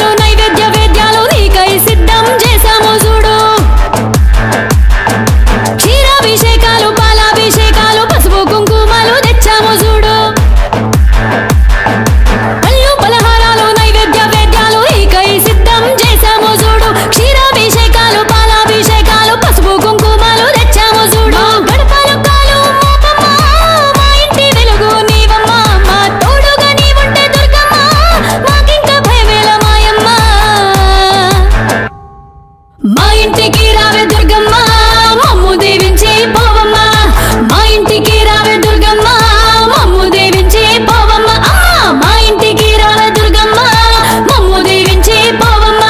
పలహారాలు నైవేద్య వేద్యాలు నీకై సిద్ధం చేశాము చూడు క్షీరాభిషేకాలు పాలాభిషేకాలు పసుపు కుంకుమలు తెచ్చాము చూడు పళ్ళు పలహారాలు నైవేద్య వేద్యాలు నీకై సిద్ధం చేశాము చూడు క్షీరాభిషేకాలు పాలాభిషేకాలు పసుపు కుంకుమలు తెచ్చాము చూడు గడపలు కాలు మోపమ్మ మా ఇంటి వెలుగు నీవమ్మ మా తోడుగా నీవుంటే దుర్గమ్మ మాకింక భయమేల మాయమ్మ మా ఇంటికి రావే దుర్గమ్మ మమ్ము దీవించి పోవమ్మ మా ఇంటికి రావే దుర్గమ్మ మమ్ము దీవించి పోవమ్మ మా ఇంటికి రావే దుర్గమ్మ మమ్ము దీవించి పోవమ్మ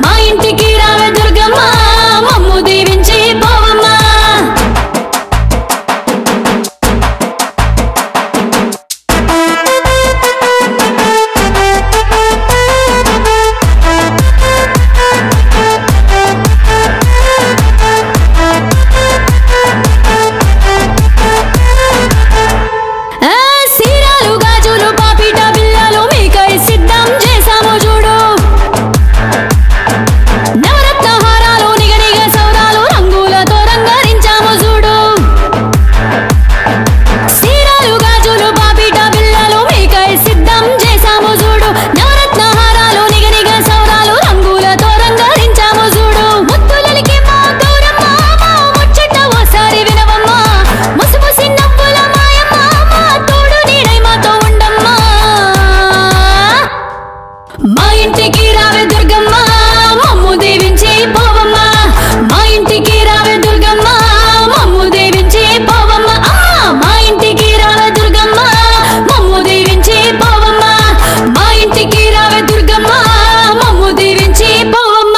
మా ఇంటికి రావే దుర్గమ్మ మమ్ము దీవించి పోవమ్మ సీరాలు గాజులు పాపిట బిళ్ళలు మీకై సిద్ధం చేశాము చూడు నవరత్న హారాలు నిగనిగ సౌరాలు రంగులతో రంగరించాము చూడు సీరాలు గాజులు పాపిట బిళ్ళలు మీకై సిద్ధం చేశాము చూడు నవరత్న హారాలు నిగనిగ సౌరాలు రంగులతో రంగరించాము చూడు ముత్తులకి మా గౌరమ్మ మా ముచ్చట ఓసారి వినవమ్మ ముసిముసి నవ్వుల మాయమ్మ మా తోడు నీడై మాతో ఉండమ్మా మా ఇంటికి రావే దుర్గమ్మ మమ్ము దీవించి పోవమ్మ మా ఇంటికి రావే దుర్గమ్మ మమ్ము దీవించి పోవమ్మ మా ఇంటికి రావే దుర్గమ్మ మమ్ము దీవించి పోవమ్మ మా ఇంటికి రావే దుర్గమ్మ మమ్ము దీవించి పోవమ్మ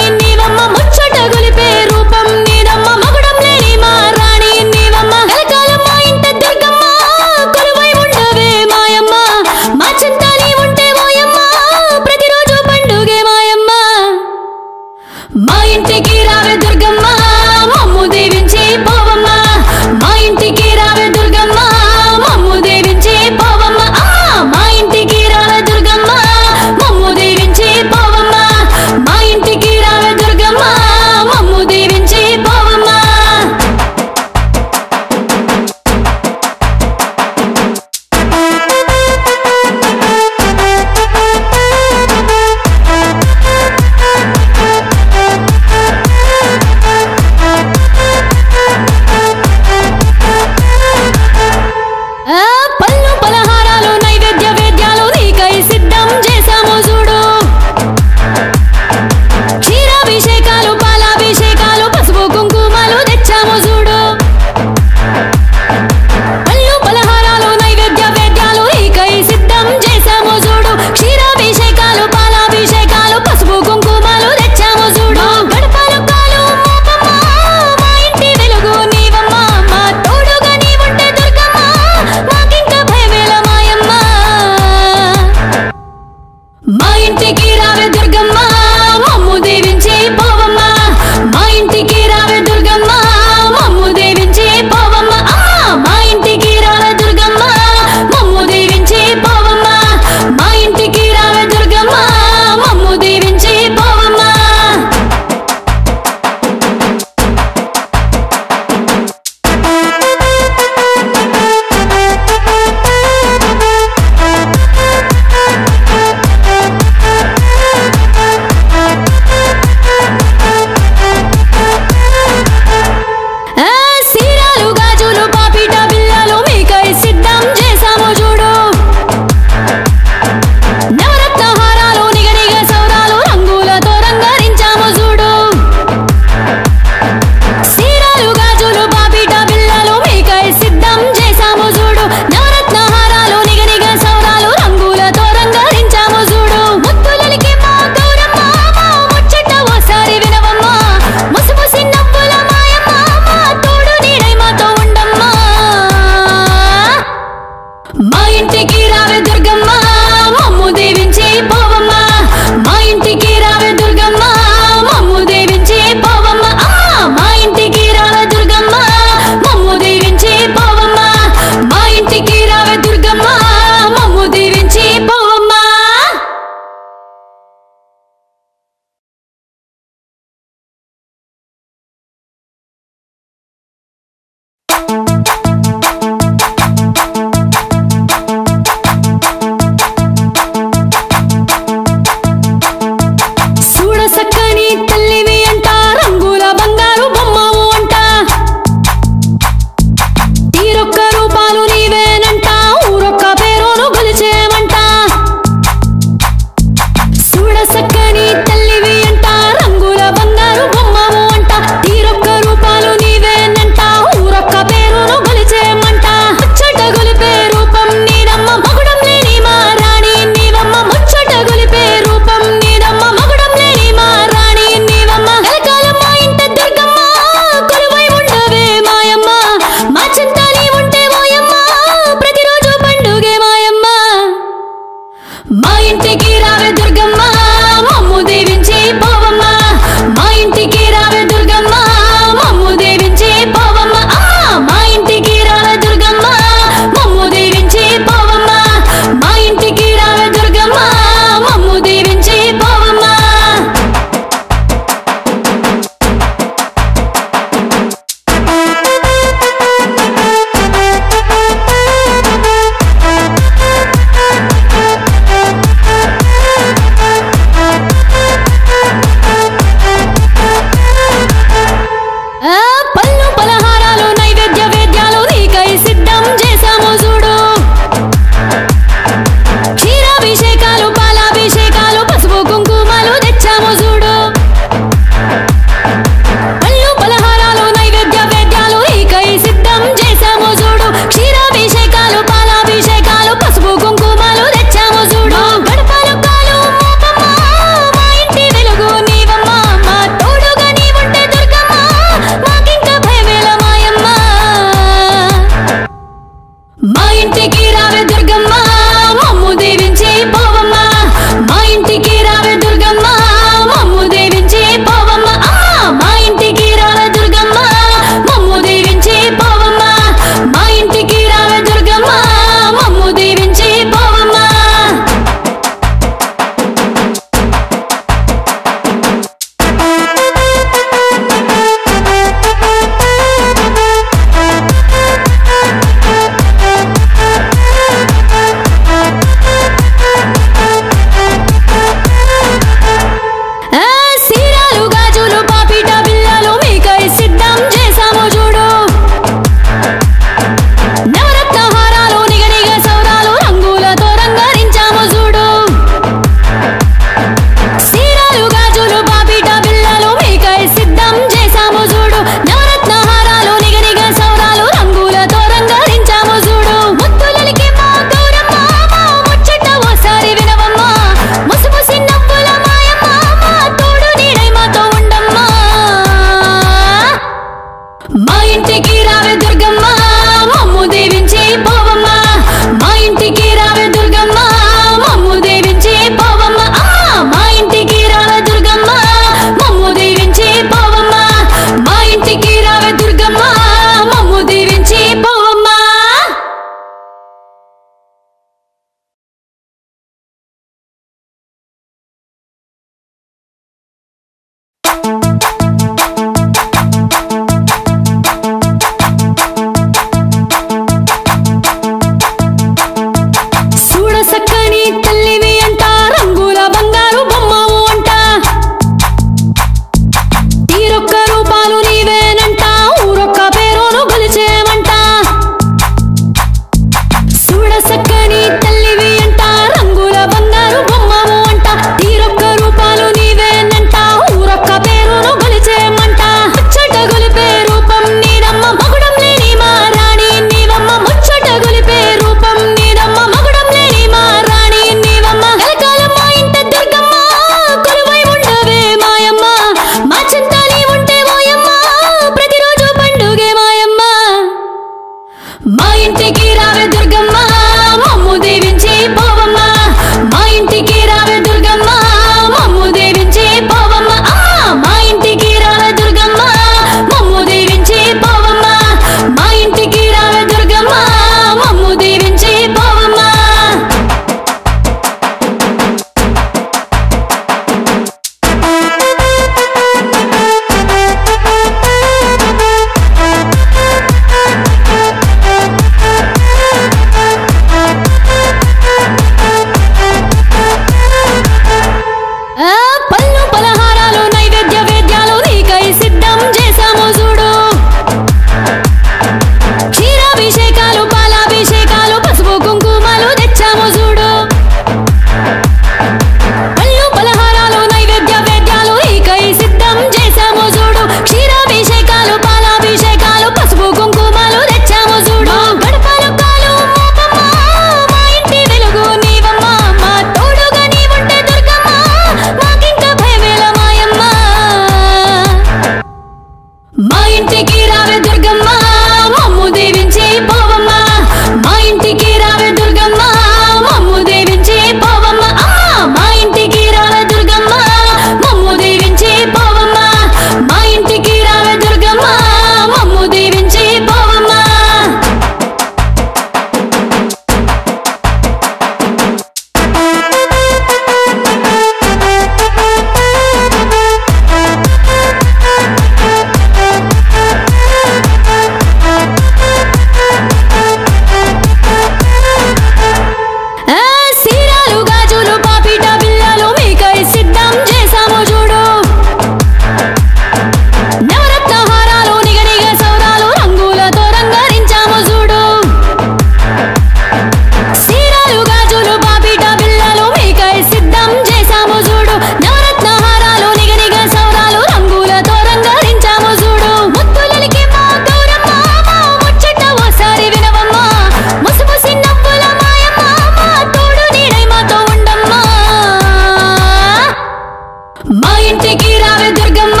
మా ఇంటికి రావే దుర్గమ్మ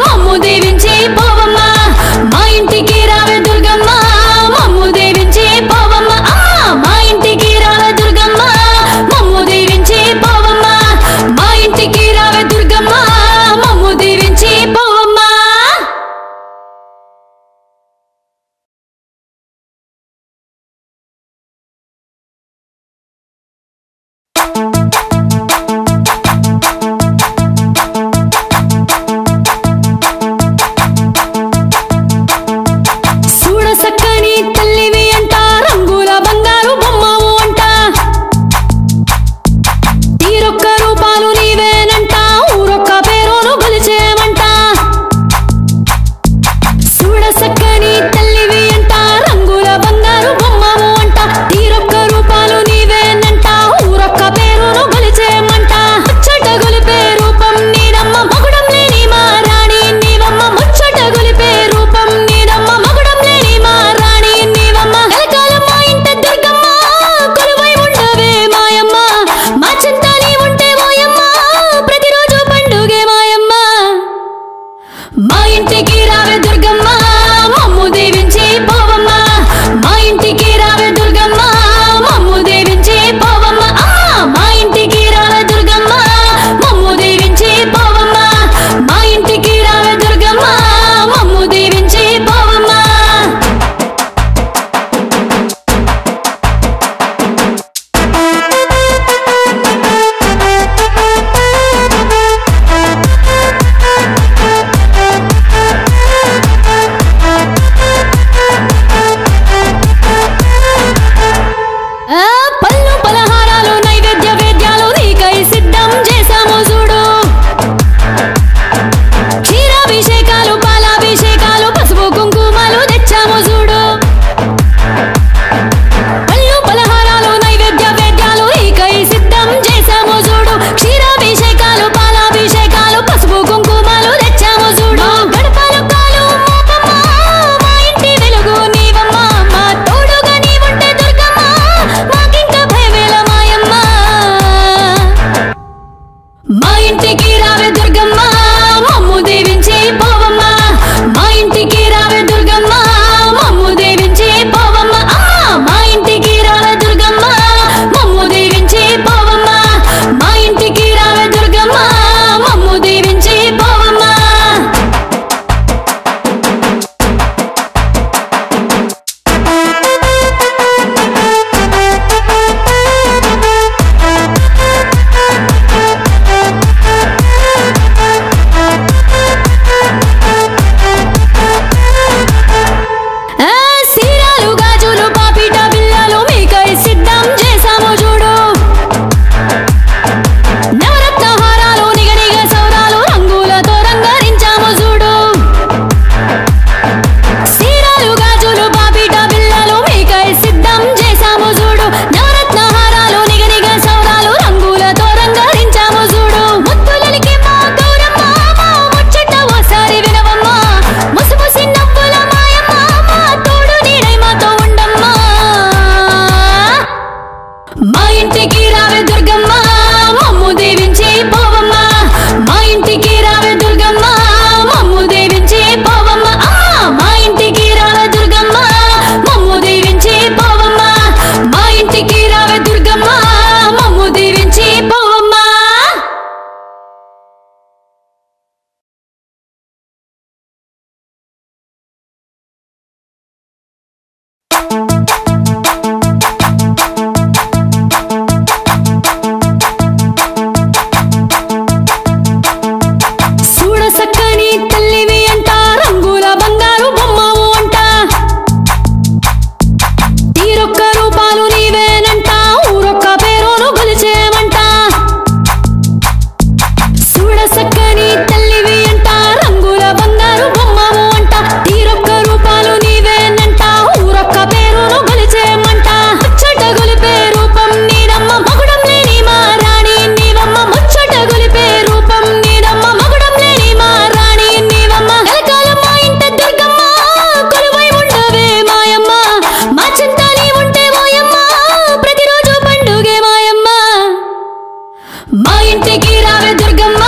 మమ్ము దీవించి పోవమ్మ మా ఇంటికి రావే దుర్గమ్మ మమ్ము దీవించి పోవమ్మ మా ఇంటికి రావే దుర్గమ్మ మమ్ము దీవించి పోవమ్మ మా ఇంటికి రావే దుర్గమ్మ మమ్ము దీవించి పోవమ్మ సక్కని తల్లివి అంట రంగుల బంగారు బొమ్మవు అంట తీరొక్క రూపాలు నీవేనంట ఊరొక్క పేరును గొలిచేమంట చూడ సక్కని తల్లివి అంట రంగుల బంగారు బొమ్మవు అంట తీరొక్క రూపాలు నీవేనంట ఊరొక్క పేరును గొలిచేమంట ముచ్చట గొలిపే రూపం నీదమ్మ మగుడం లేని మా రాణి నీవమ్మ ముచ్చట గొలిపే రూపం నీదమ్మ మగుడం లేని మా రాణి నీవమ్మ కలకాలం మా ఇంట దుర్గమ్మ కొలువై ఉండవే మాయమ్మ మా చింతని ఉంటే ఓయమ్మ ప్రతిరోజు పండుగే మాయమ్మ మా ఇంటికి రావే దుర్గమ్మ మమ్ము దీవించి పోవమ్మ మా ఇంటికి రావే దుర్గమ్మ మమ్ము దీవించి పోవమ్మ మా ఇంటికి రావే దుర్గమ్మ మమ్ము దీవించి పోవమ్మ మా ఇంటికి రావే దుర్గమ్మ మమ్ము దీవించి పోవమ్మ పళ్ళు పలహారాలు నైవేద్య వేద్యాలు నీకై సిద్ధం చేశాము చూడు క్షీరాభిషేకాలు పాలాభిషేకాలు పసుపు కుంకుమలు తెచ్చాము చూడు పళ్ళు పలహారాలు నైవేద్య వేద్యాలు నీకై సిద్ధం చేశాము చూడు క్షీరాభిషేకాలు పాలాభిషేకాలు పసుపు కుంకుమలు తెచ్చాము చూడు గడపలు కాలు మోపమ్మ మా ఇంటి వెలుగు నీవమ్మ మా తోడుగా నీవుంటే దుర్గమ్మ మాకింక భయమేల మాయమ్మ మా ఇంటికి రావే దుర్గమ్మ మమ్ము దీవించి పోవమ్మ మా ఇంటికి రావే దుర్గమ్మ మమ్ము దీవించి పోవమ్మ మా ఇంటికి రావే దుర్గమ్మ మమ్ము దీవించి పోవమ్మ మా ఇంటికి రావే దుర్గమ్మ మమ్ము దీవించి పోవమ్మ సీరాలు గాజులు పాపిట బిళ్ళలు మీకై సిద్ధం చేశాము చూడు నవరత్న హారాలు నిగనిగ సౌరాలు రంగులతో రంగరించాము చూడు సీరాలు గాజులు పాపిట బిళ్ళలు మీకై సిద్ధం చేశాము చూడు నవరత్న హారాలు నిగనిగ సౌరాలు రంగులతో రంగరించాము చూడు ముత్తులకి మా గౌరమ్మ మా ముచ్చట ఓసారి వినవమ్మ ముసిముసి నవ్వుల మాయమ్మ మా తోడు నీడై మాతో ఉండమ్మ మా ఇంటికి రావే దుర్గమ్మ మమ్ము దీవించి పోవమ్మ మా ఇంటికి రావే దుర్గమ్మ మమ్ము దీవించి పోవమ్మ మా ఇంటికి రావే దుర్గమ్మ మమ్ము దీవించి పోవమ్మ మా ఇంటికి రావే దుర్గమ్మ మమ్ము దీవించి పోవమ్మ చూడ సక్కని తల్లివి అంట రంగుల బంగారు బొమ్మవు అంట తీరొక్క రూపాలు నీవేనంట ఊరొక్క పేరును గొలిచేమంట చూడ సక్కని తల్లివి అంట రంగుల బంగారు బొమ్మవు అంట తీరొక్క రూపాలు నీవేనంట ఊరొక్క పేరును గొలిచేమంట ముచ్చట గొలిపే రూపం నీదమ్మ మగుడం లేని మా రాణి నీవమ్మ ముచ్చట గొలిపే రూపం నీదమ్మ మగుడం లేని మా రాణి నీవమ్మ కలకాలం మా ఇంట దుర్గమ్మ కొలువై ఉండవే మాయమ్మ మా చింతని ఉంటే ఓయమ్మ ప్రతిరోజు పండుగే మాయమ్మ మా ఇంటికి రావే దుర్గమ్మ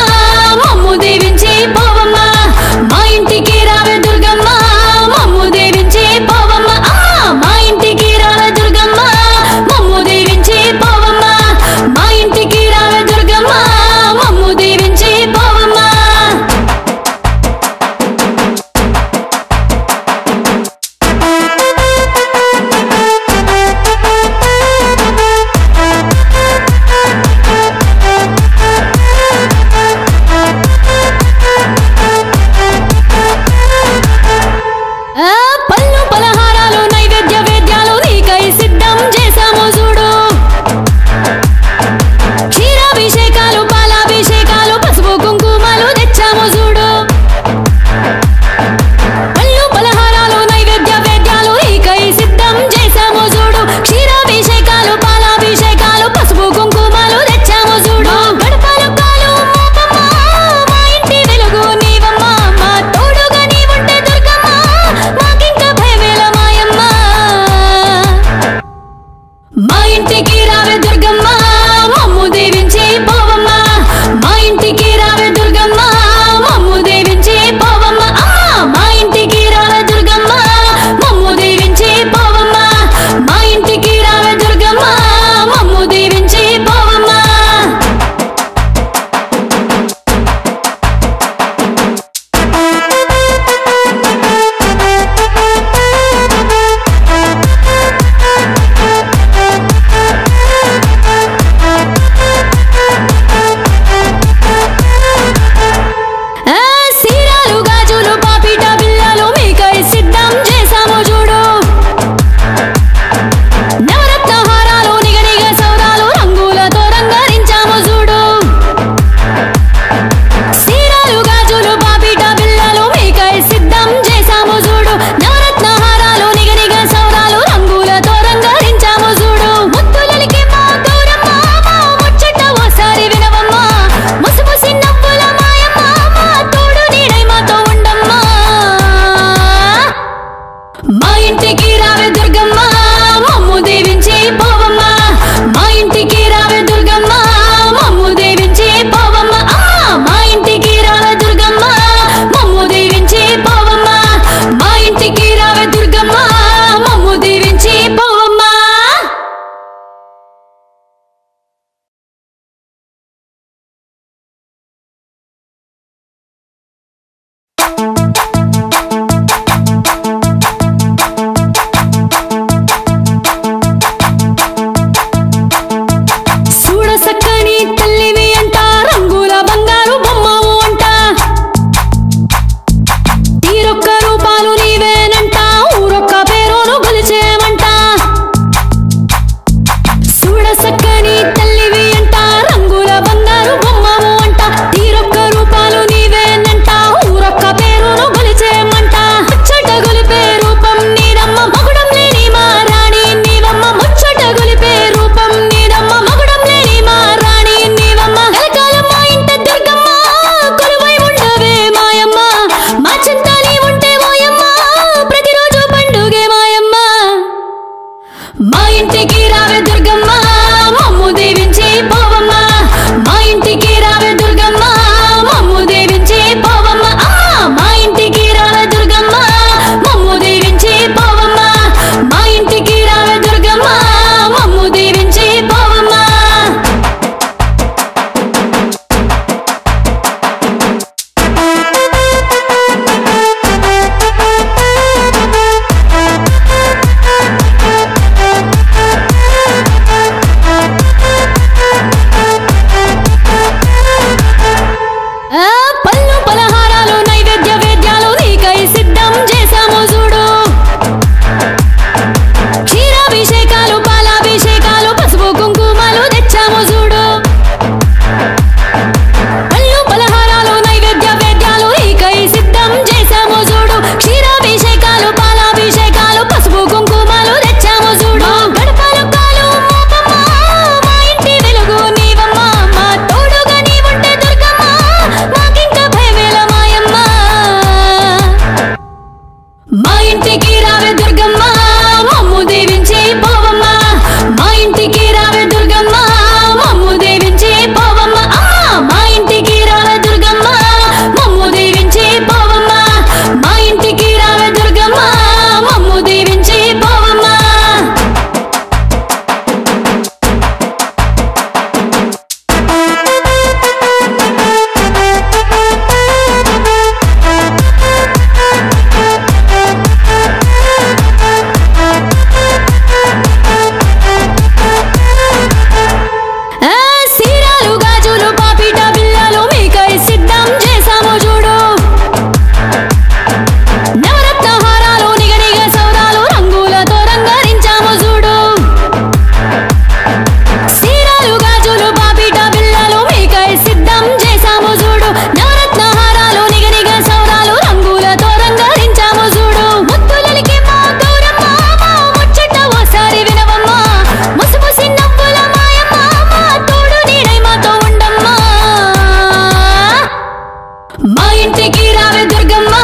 మా ఇంటికి రావే దుర్గమ్మ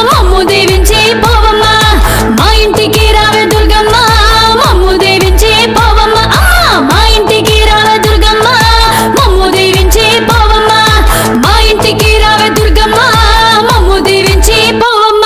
మమ్ము దీవించి పోవమ్మ మా ఇంటికి రావే దుర్గమ్మ మమ్ము దీవించి పోవమ్మ మా ఇంటికి రావే దుర్గమ్మ మమ్ము దీవించి పోవమ్మ మా ఇంటికి రావే దుర్గమ్మ మమ్ము దీవించి పోవమ్మ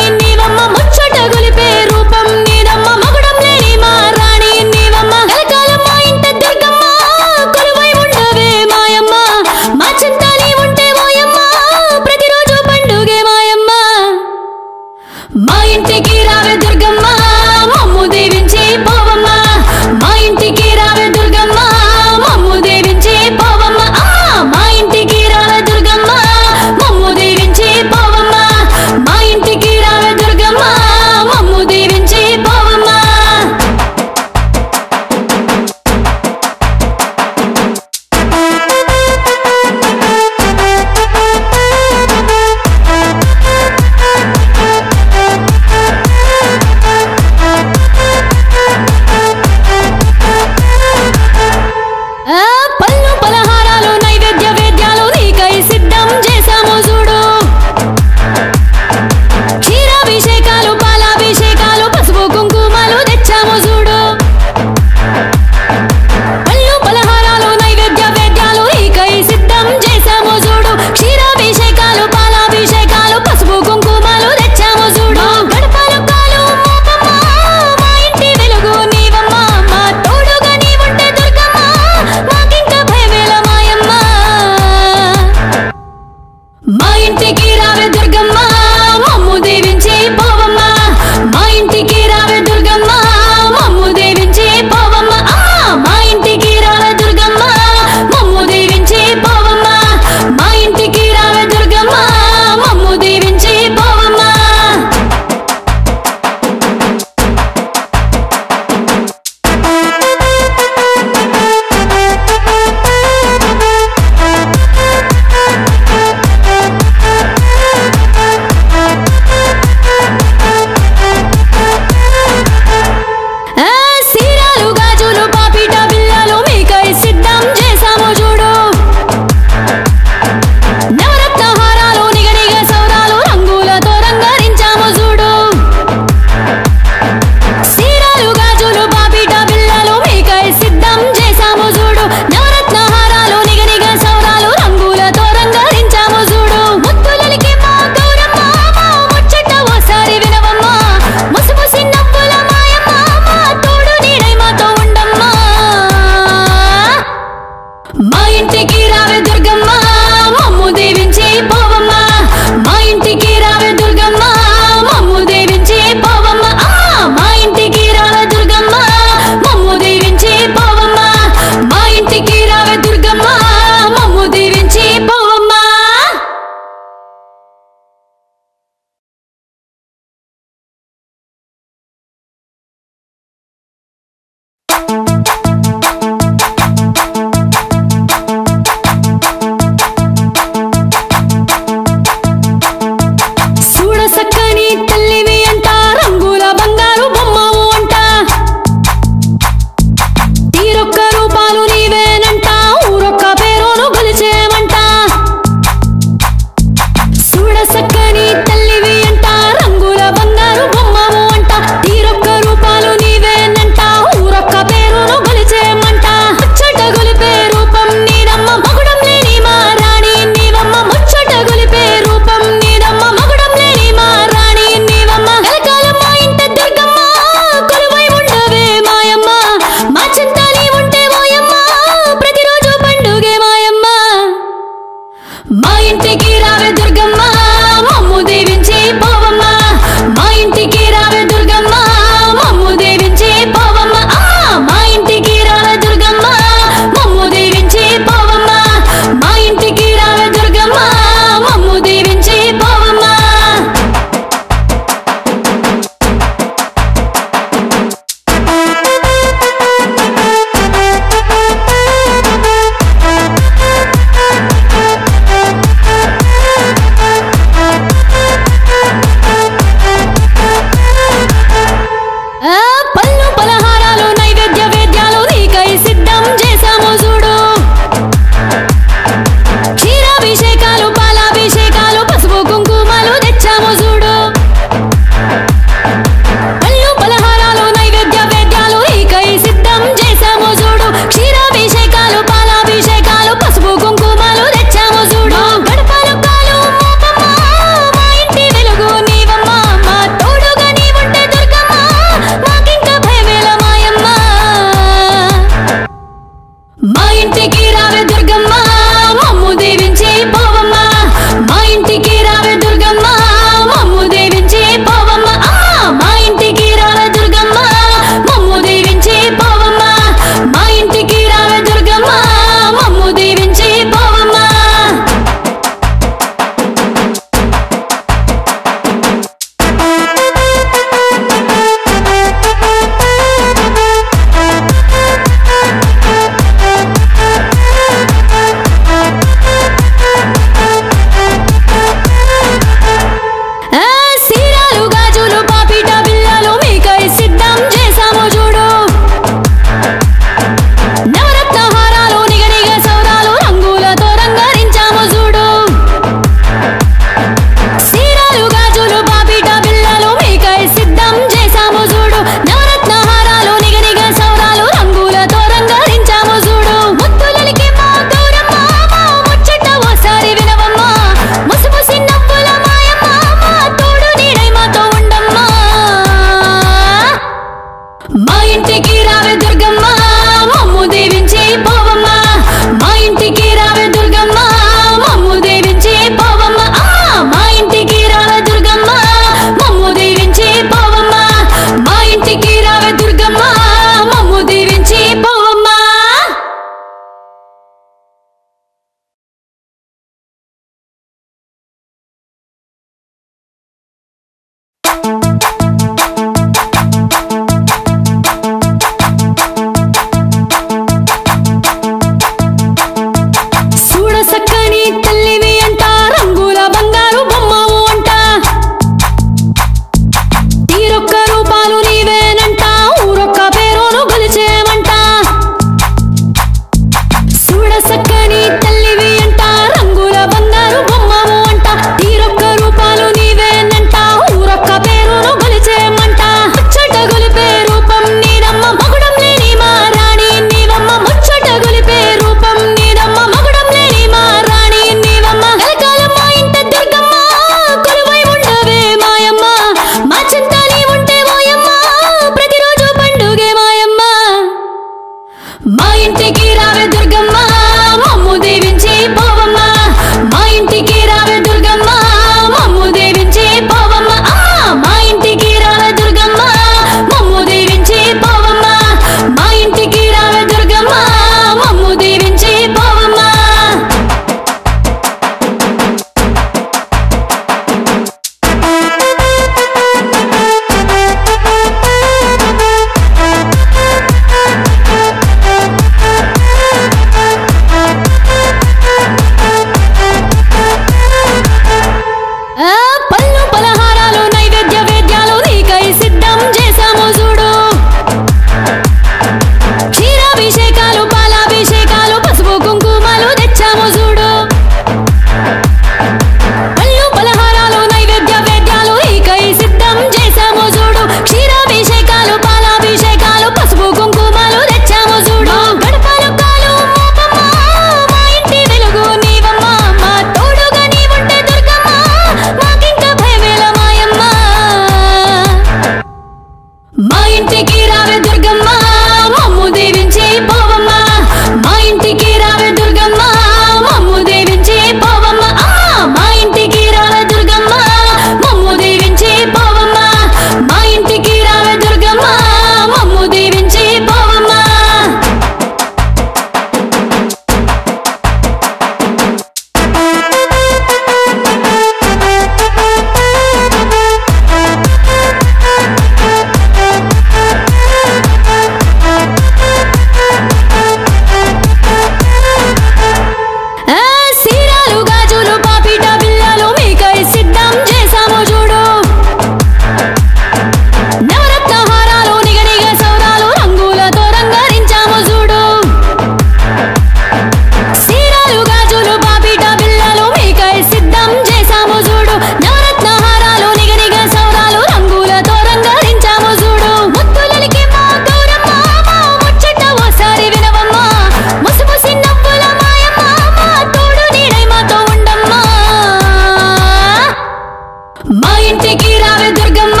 మా ఇంటికి రావే దుర్గమ్మ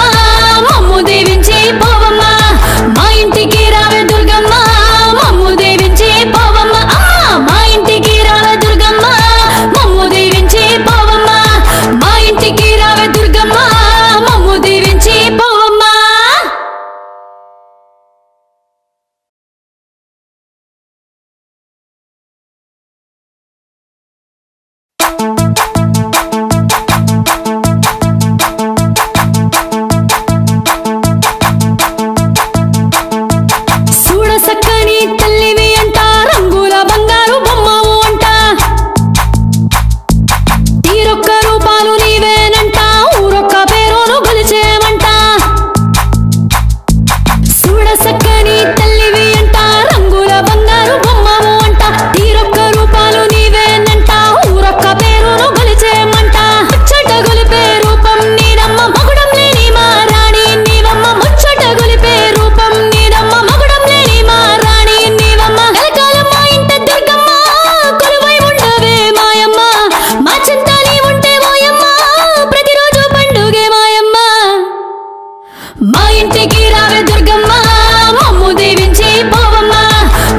మమ్ము దీవించి పోవమ్మ మా ఇంటికి రావే దుర్గమ్మ మమ్ము దీవించి పోవమ్మ మా ఇంటికి రావే దుర్గమ్మ మమ్ము దీవించి పోవమ్మ మా ఇంటికి రావే దుర్గమ్మ మమ్ము దీవించి పోవమ్మ సక్కని తల్లివి అంట రంగుల బంగారు బొమ్మవు అంట తీరొక్క రూపాలు నీవేనంట ఊరొక్క పేరును గొలిచేమంట చూడ సక్కని తల్లివి అంట రంగుల బంగారు బొమ్మవు అంట తీరొక్క రూపాలు నీవేనంట ఊరొక్క పేరును గొలిచేమంట ముచ్చట గొలిపే రూపం నీదమ్మ మగుడం లేని మా రాణి నీవమ్మ ముచ్చట గొలిపే రూపం నీదమ్మ మగుడం లేని మా రాణి నీవమ్మ కలకాలం మా ఇంట దుర్గమ్మ కొలువై ఉండవే మాయమ్మ మా చింతని ఉంటే ఓయమ్మ ప్రతిరోజు పండుగే మాయమ్మ మా ఇంటికి రావే దుర్గమ్మ మమ్ము దీవించి పోవమ్మ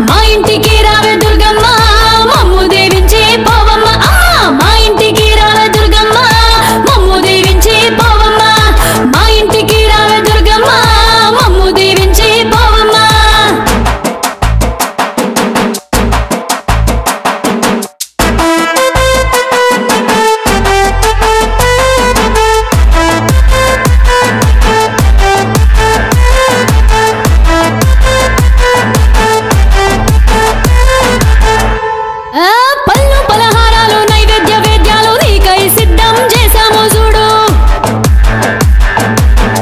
మా ఇంటికి రావే దుర్గమ్మ మమ్ము దీవించి పోవమ్మ మా ఇంటికి రావే దుర్గమ్మ మమ్ము దీవించి పోవమ్మ మా ఇంటికి రావే దుర్గమ్మ మమ్ము దీవించి పోవమ్మ పళ్ళు పలహారాలు నైవేద్య వేద్యాలు నీకై సిద్ధం చేశాము చూడు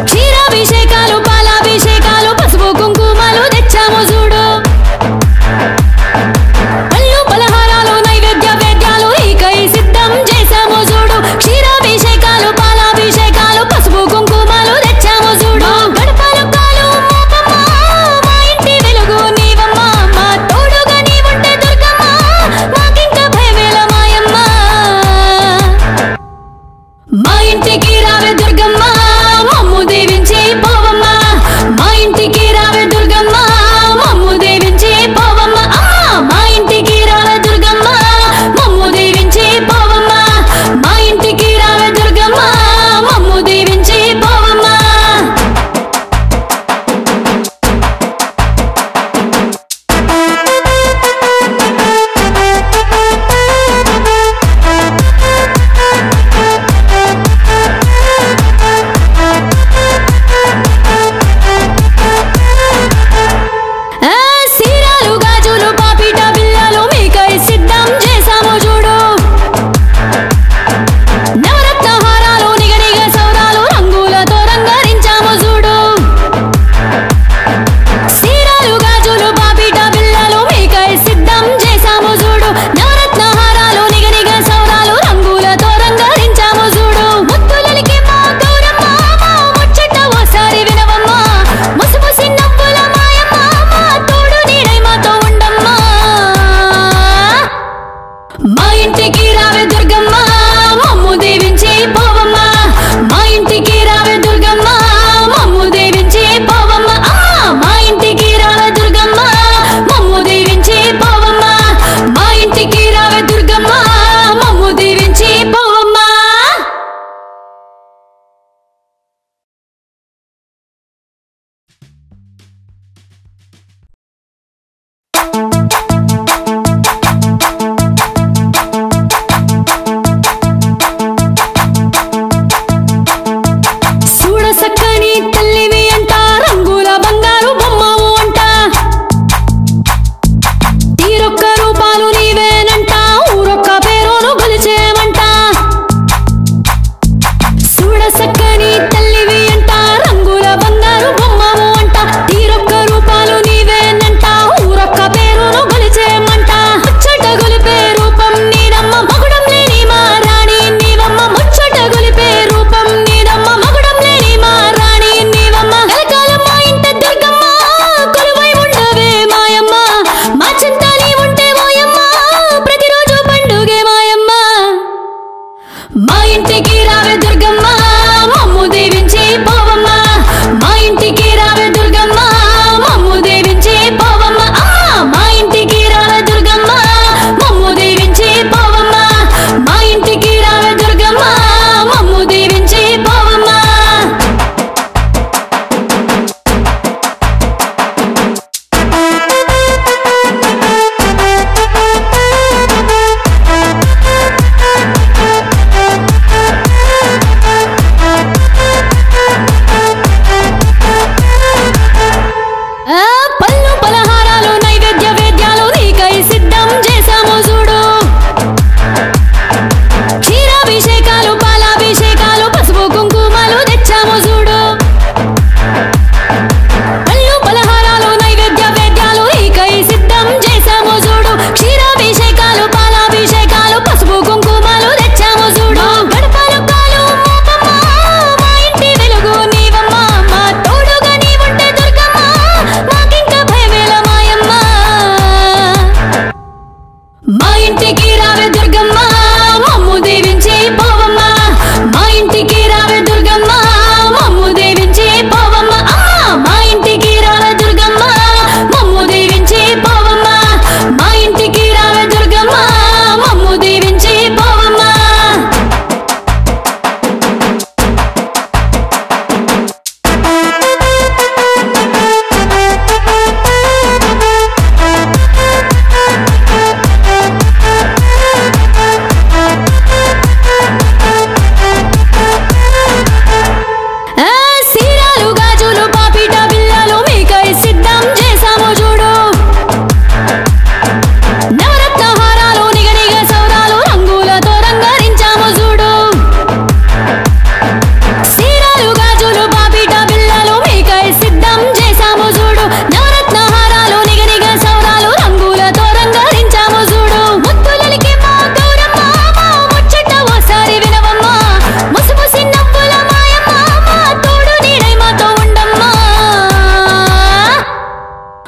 క్షీరాభిషేకాలు పాలాభిషేకాలు పసుపు కుంకుమలు తెచ్చాము చూడు పళ్ళు పలహారాలు నైవేద్య వేద్యాలు నీకై సిద్ధం చేశాము చూడు క్షీరాభిషేకాలు పాలాభిషేకాలు పసుపు కుంకుమలు తెచ్చాము చూడు గడపలు కాలు మోపమ్మ మా ఇంటి వెలుగు నీవమ్మ మా తోడుగా నీవుంటే దుర్గమ్మ మాకింక భయమేల మాయమ్మ మా ఇంటికి రావే దుర్గమ్మ మమ్ము దీవించి పోవమ్మ మా ఇంటికి రావే దుర్గమ్మ మమ్ము దీవించి పోవమ్మ మా ఇంటికి రావే దుర్గమ్మ మమ్ము దీవించి పోవమ్మ మా ఇంటికి రావే దుర్గమ్మ మమ్ము దీవించి పోవమ్మ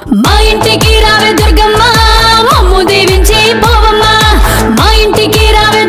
మా ఇంటికి రావే దుర్గమ్మ మమ్ము దీవించి పోవమ్మ మా ఇంటికి రావే